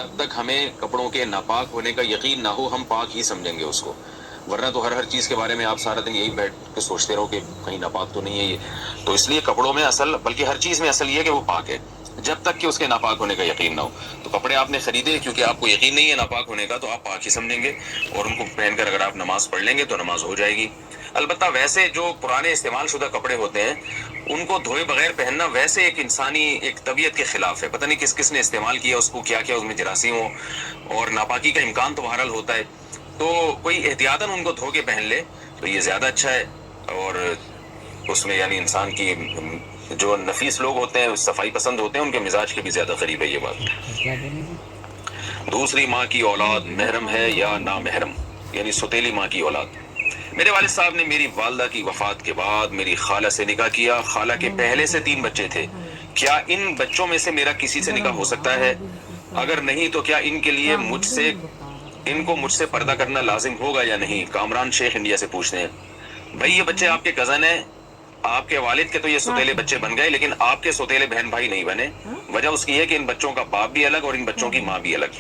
جب تک ہمیں کپڑوں کے ناپاک ہونے کا یقین نہ ہو ہم پاک ہی سمجھیں گے اس کو، ورنہ تو ہر چیز کے بارے میں آپ سارا دن یہی بیٹھ کے سوچتے رہو کہ کہیں ناپاک تو نہیں ہے یہ. تو اس لیے کپڑوں میں اصل، بلکہ ہر چیز میں اصل یہ ہے کہ وہ پاک ہے جب تک کہ اس کے ناپاک ہونے کا یقین نہ ہو. تو کپڑے آپ نے خریدے کیونکہ آپ کو یقین نہیں ہے ناپاک ہونے کا، تو آپ پاک ہی سمجھیں گے اور ان کو پہن کر اگر آپ نماز پڑھ لیں گے تو نماز ہو جائے گی. البتہ ویسے جو پرانے استعمال شدہ کپڑے ہوتے ہیں ان کو دھوئے بغیر پہننا ویسے ایک انسانی ایک طبیعت کے خلاف ہے. پتہ نہیں کس کس نے استعمال کیا اس کو، کیا کیا اس میں جراثیم ہو، اور ناپاکی کا امکان تو بہرحال ہوتا ہے. تو کوئی احتیاطاً ان کو دھو کے پہن لے تو یہ زیادہ اچھا ہے. اور اس میں یعنی انسان کی جو نفیس لوگ ہوتے ہیں، صفائی پسند ہوتے ہیں، ان کے مزاج کے بھی زیادہ قریب ہے یہ بات. دوسری ماں کی اولاد محرم ہے یا نامحرم، یعنی سوتیلی ماں کی اولاد. میرے والد صاحب نے میری والدہ کی وفات کے بعد میری خالہ سے نکاح کیا. خالہ کے پہلے سے 3 بچے تھے. کیا ان بچوں میں سے میرا کسی سے نکاح ہو سکتا ہے؟ اگر نہیں تو کیا ان کے لیے ان کو مجھ سے پردہ کرنا لازم ہوگا یا نہیں؟ کامران شیخ انڈیا سے پوچھتے ہیں. بھائی یہ بچے آپ کے کزن ہیں، آپ کے والد کے تو یہ سوتیلے بچے بن گئے، لیکن آپ کے سوتیلے بہن بھائی نہیں بنے. وجہ اس کی ہے کہ ان بچوں کا باپ بھی الگ اور ان بچوں کی ماں بھی الگ.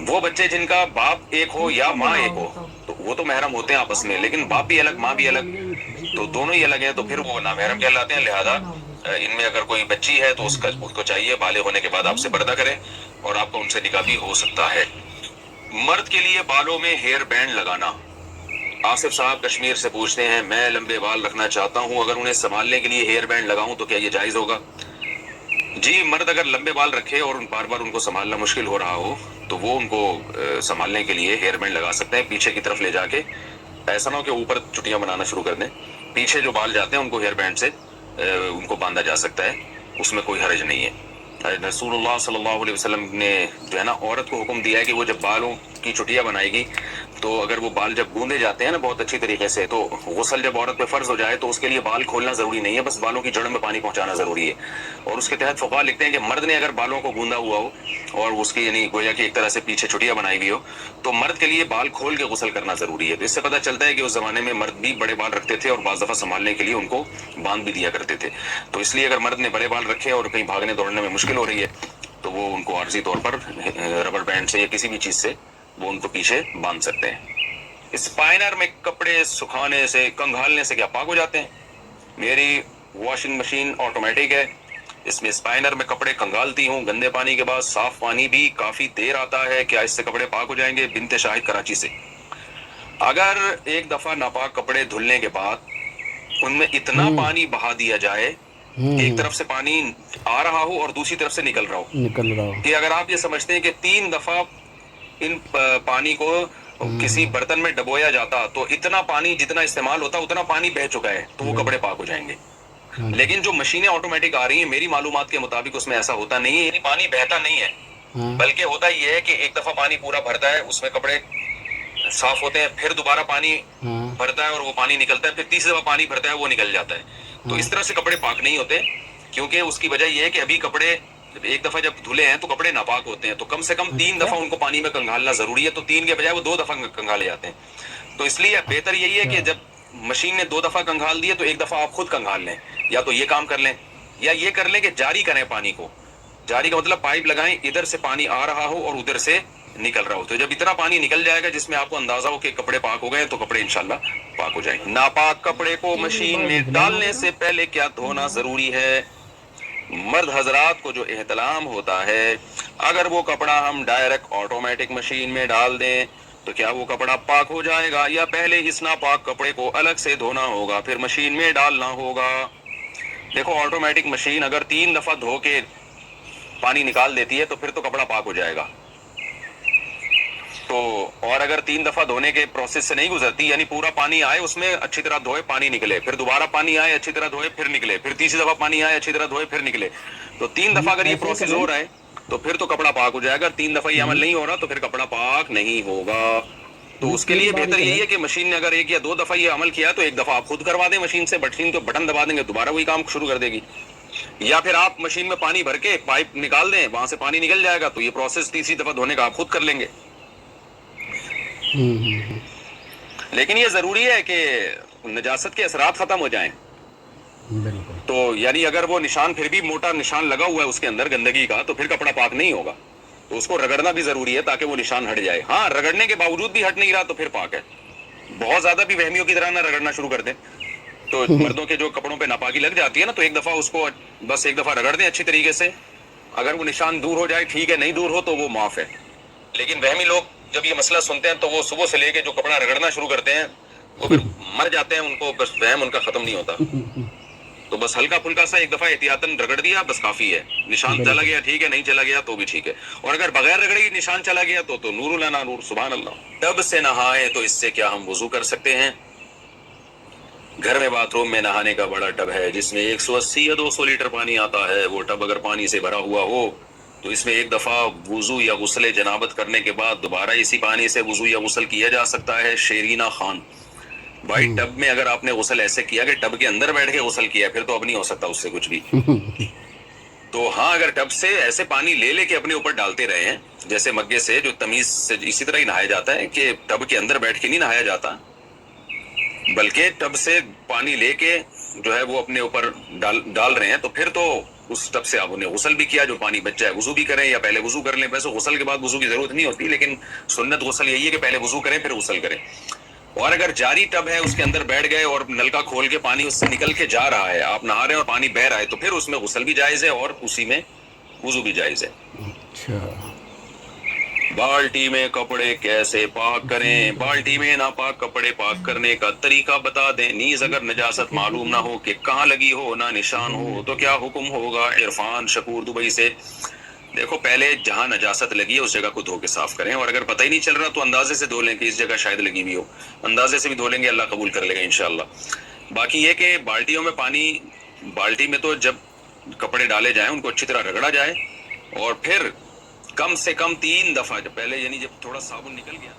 وہ بچے جن کا باپ ایک ہو یا ماں ایک ہو تو وہ تو محرم ہوتے ہیں آپس میں، لیکن باپ بھی الگ ماں بھی الگ، تو دونوں ہی الگ ہیں، تو پھر وہ نامحرم کہلاتے ہیں. لہذا ان میں اگر کوئی بچی ہے تو اس کو چاہیے بالغ ہونے کے بعد آپ سے پردہ کرے اور آپ کو ان سے نکاح بھی ہو سکتا ہے. مرد کے لیے بالوں میں ہیئر بینڈ لگانا. آصف صاحب کشمیر سے پوچھتے ہیں میں لمبے بال رکھنا چاہتا ہوں، اگر انہیں سنبھالنے کے لیے ہیئر بینڈ لگاؤں تو کیا یہ جائز ہوگا؟ جی، مرد اگر لمبے بال رکھے اور بار بار ان کو سنبھالنا مشکل ہو رہا ہو تو وہ ان کو سنبھالنے کے لیے ہیئر بینڈ لگا سکتے ہیں پیچھے کی طرف لے جا کے. ایسا نہ ہو کہ اوپر چٹیاں بنانا شروع کر دیں. پیچھے جو بال جاتے ہیں ان کو ہیئر بینڈ سے ان کو باندھا جا سکتا ہے، اس میں کوئی حرج نہیں ہے. رسول اللہ صلی اللہ علیہ وسلم نے جو ہے نا عورت کو حکم دیا ہے کہ وہ جب بالوں کی چٹیاں بنائے گی تو اگر وہ بال جب گوندے جاتے ہیں نا بہت اچھی طریقے سے، تو غسل جب عورت پہ فرض ہو جائے تو اس کے لیے بال کھولنا ضروری نہیں ہے، بس بالوں کی جڑ میں پانی پہنچانا ضروری ہے. اور اس کے تحت فقہا لکھتے ہیں کہ مرد نے اگر بالوں کو گوندا ہوا ہو اور اس کی یعنی گویا کہ ایک طرح سے پیچھے چٹیاں بنائی ہوئی ہو تو مرد کے لیے بال کھول کے غسل کرنا ضروری ہے. تو اس سے پتہ چلتا ہے کہ اس زمانے میں مرد بھی بڑے بال رکھتے تھے اور بعض دفعہ سنبھالنے کے لیے ان کو باندھ بھی دیا کرتے تھے. تو اس لیے اگر مرد نے بڑے بال رکھے اور کہیں بھاگنے دوڑنے میں مشکل ہو رہی ہے تو وہ ان کو عارضی طور پر ربڑ بینڈ سے یا کسی بھی چیز سے وہ ان کو پیچھے باندھ سکتے ہیں. اسپائنر میں کپڑے سکھانے سے کنگھالنے سے کیا پاک ہو جاتے ہیں؟ میری واشنگ مشین آٹومیٹک ہے، اس میں اسپائنر میں کپڑے کنگالتی ہوں، گندے پانی کے بعد صاف پانی بھی کافی دیر آتا ہے، کیا اس سے کپڑے پاک ہو جائیں گے؟ بنت شاہد کراچی سے. اگر ایک دفعہ ناپاک کپڑے دھلنے کے بعد ان میں اتنا پانی بہا دیا جائے، ایک طرف سے پانی آ رہا ہو اور دوسری طرف سے نکل رہا ہو، کہ اگر آپ یہ سمجھتے ہیں کہ 3 دفعہ ان پانی کو کسی برتن میں ڈبویا جاتا تو اتنا پانی جتنا استعمال ہوتا اتنا پانی بہ چکا ہے تو وہ کپڑے پاک ہو جائیں گے. لیکن جو مشینیں آٹومیٹک آ رہی ہیں میری معلومات کے مطابق اس میں ایسا ہوتا نہیں ہے، یعنی پانی بہتا نہیں ہے، بلکہ ہوتا یہ ہے کہ ایک دفعہ پانی پورا بھرتا ہے اس میں کپڑے صاف ہوتے ہیں، پھر دوبارہ پانی بھرتا ہے اور وہ پانی نکلتا ہے، پھر تیسری دفعہ پانی بھرتا ہے وہ نکل جاتا ہے. تو اس طرح سے کپڑے پاک نہیں ہوتے، کیونکہ اس کی وجہ یہ ہے کہ ابھی کپڑے ایک دفعہ جب دھلے ہیں تو کپڑے ناپاک ہوتے ہیں، تو کم سے کم 3 دفعہ ان کو پانی میں کنگھالنا ضروری ہے. تو 3 کے بجائے وہ 2 دفعہ کنگھالے جاتے ہیں. تو اس لیے بہتر یہی ہے کہ جب مشین نے 2 دفعہ کنگھال دیے تو ایک دفعہ آپ خود کنگھال لیں، یا تو یہ کام کر لیں یا یہ کر لیں کہ جاری کریں پانی کو. جاری کا مطلب پائپ لگائیں، ادھر سے پانی آ رہا ہو اور ادھر سے نکل رہا ہو، تو جب اتنا پانی نکل جائے گا جس میں آپ کو اندازہ ہو کہ کپڑے پاک ہو گئے تو کپڑے انشاءاللہ پاک ہو جائیں گے. ناپاک کپڑے کو مشین میں ڈالنے سے پہلے کیا دھونا ضروری ہے؟ مرد حضرات کو جو احتلام ہوتا ہے اگر وہ کپڑا ہم ڈائریکٹ آٹومیٹک مشین میں ڈال دیں تو کیا وہ کپڑا پاک ہو جائے گا یا پہلے اس ناپاک کپڑے کو الگ سے دھونا ہوگا پھر مشین میں ڈالنا ہوگا؟ دیکھو آٹومیٹک مشین اگر 3 دفعہ دھو کے پانی نکال دیتی ہے تو پھر تو کپڑا پاک ہو جائے گا. تو اور اگر 3 دفعہ دھونے کے پروسیس سے نہیں گزرتی، یعنی پورا پانی آئے اس میں اچھی طرح دھوئے پانی نکلے، پھر دوبارہ پانی آئے اچھی طرح دھوئے پھر نکلے، پھر تیسری دفعہ پانی آئے اچھی طرح دھوئے پھر نکلے، تو 3 دفعہ اگر یہ پروسیس ہو رہا ہے تو پھر تو کپڑا پاک ہو جائے گا. 3 دفعہ یہ عمل نہیں ہو رہا تو پھر کپڑا پاک نہیں ہوگا. تو اس کے لیے بہتر یہی ہے کہ مشین نے اگر 1 یا 2 دفعہ یہ عمل کیا تو 1 دفعہ آپ خود کروا دیں مشین سے، مشین تو بٹن دبا دیں گے دوبارہ وہی کام شروع کر دے گی، یا پھر آپ مشین میں پانی بھر کے پائپ نکال دیں وہاں سے پانی نکل جائے گا تو یہ پروسیس تیسری دفعہ دھونے کا آپ خود کر لیں گے. لیکن یہ ضروری ہے کہ نجاست کے اثرات ختم ہو جائیں. تو یعنی اگر وہ نشان پھر بھی موٹا نشان لگا ہوا ہے اس کے اندر گندگی کا تو پھر کپڑا پاک نہیں ہوگا. تو اس کو رگڑنا بھی ضروری ہے تاکہ وہ نشان ہٹ جائے. ہاں رگڑنے کے باوجود بھی ہٹ نہیں رہا تو پھر پاک ہے. بہت زیادہ بھی وہمیوں کی طرح نہ رگڑنا شروع کر دیں. تو مردوں کے جو کپڑوں پہ ناپاکی لگ جاتی ہے نا تو ایک دفعہ اس کو بس ایک دفعہ رگڑ دیں اچھی طریقے سے. اگر وہ نشان دور ہو جائے ٹھیک ہے, نہیں دور ہو تو وہ معاف ہے. لیکن وہمی لوگ جب یہ مسئلہ سنتے ہیں تو وہ صبح سے لے کے جو کپڑا رگڑنا شروع کرتے ہیں وہ پھر مر جاتے ہیں. ان کو بس وہم ان کا ختم نہیں ہوتا. تو بس ہلکا پھلکا سا ایک دفعہ احتیاطاً رگڑ دیا بس کافی ہے. نشان چلا گیا ٹھیک ہے, نہیں چلا گیا تو بھی ٹھیک ہے. اور اگر بغیر رگڑے ہی نشان چلا گیا تو نور لنا نور. سبحان اللہ. ٹب سے نہائے تو اس سے کیا ہم وضو کر سکتے ہیں؟ گھر میں باتھ روم میں نہانے کا بڑا ٹب ہے جس میں 180 یا 200 لیٹر پانی آتا ہے. وہ ٹب اگر پانی سے بھرا ہوا ہو تو اس میں ایک دفعہ وضو یا غسل جنابت کرنے کے بعد دوبارہ اسی پانی سے وضو یا غسل کیا جا سکتا ہے. شیرینہ خان بھائی ٹب میں اگر آپ نے غسل ایسے کیا کہ ٹب کے اندر بیٹھ کے غسل کیا پھر تو اب نہیں ہو سکتا اس سے کچھ بھی. تو ہاں اگر ٹب سے ایسے پانی لے کے اپنے اوپر ڈالتے رہے ہیں جیسے مگے سے جو تمیز سے اسی طرح ہی نہایا جاتا ہے کہ ٹب کے اندر بیٹھ کے نہیں نہایا جاتا بلکہ ٹب سے پانی لے کے جو ہے وہ اپنے اوپر ڈال رہے ہیں تو پھر تو اس ٹب سے آپ انہیں غسل بھی کیا. جو پانی بچ جائے وضو بھی کریں یا پہلے وضو کر لیں. ویسے غسل کے بعد وضو کی ضرورت نہیں ہوتی لیکن سنت غسل یہی ہے کہ پہلے وضو کریں پھر غسل کریں. اور اگر جاری ٹب ہے اس کے اندر بیٹھ گئے اور نلکا کھول کے پانی اس سے نکل کے جا رہا ہے, آپ نہا رہے ہیں اور پانی بہ رہا ہے تو پھر اس میں غسل بھی جائز ہے اور اسی میں وضو بھی جائز ہے. بالٹی میں کپڑے کیسے پاک کریں؟ بالٹی میں ناپاک کپڑے پاک کرنے کا طریقہ بتا دیں. نیز اگر نجاست معلوم نہ ہو کہ کہاں لگی ہو نہ نشان ہو تو کیا حکم ہوگا؟ عرفان شکور دبئی سے. دیکھو پہلے جہاں نجاست لگی ہے اس جگہ کو دھو کے صاف کریں اور اگر پتہ ہی نہیں چل رہا تو اندازے سے دھو لیں کہ اس جگہ شاید لگی ہوئی ہو. اندازے سے بھی دھو لیں گے اللہ قبول کر لے گا انشاءاللہ. باقی یہ کہ بالٹیوں میں پانی, بالٹی میں تو جب کپڑے ڈالے جائیں ان کو اچھی طرح رگڑا جائے اور پھر کم سے کم 3 دفعہ, جب پہلے یعنی جب تھوڑا صابن نکل گیا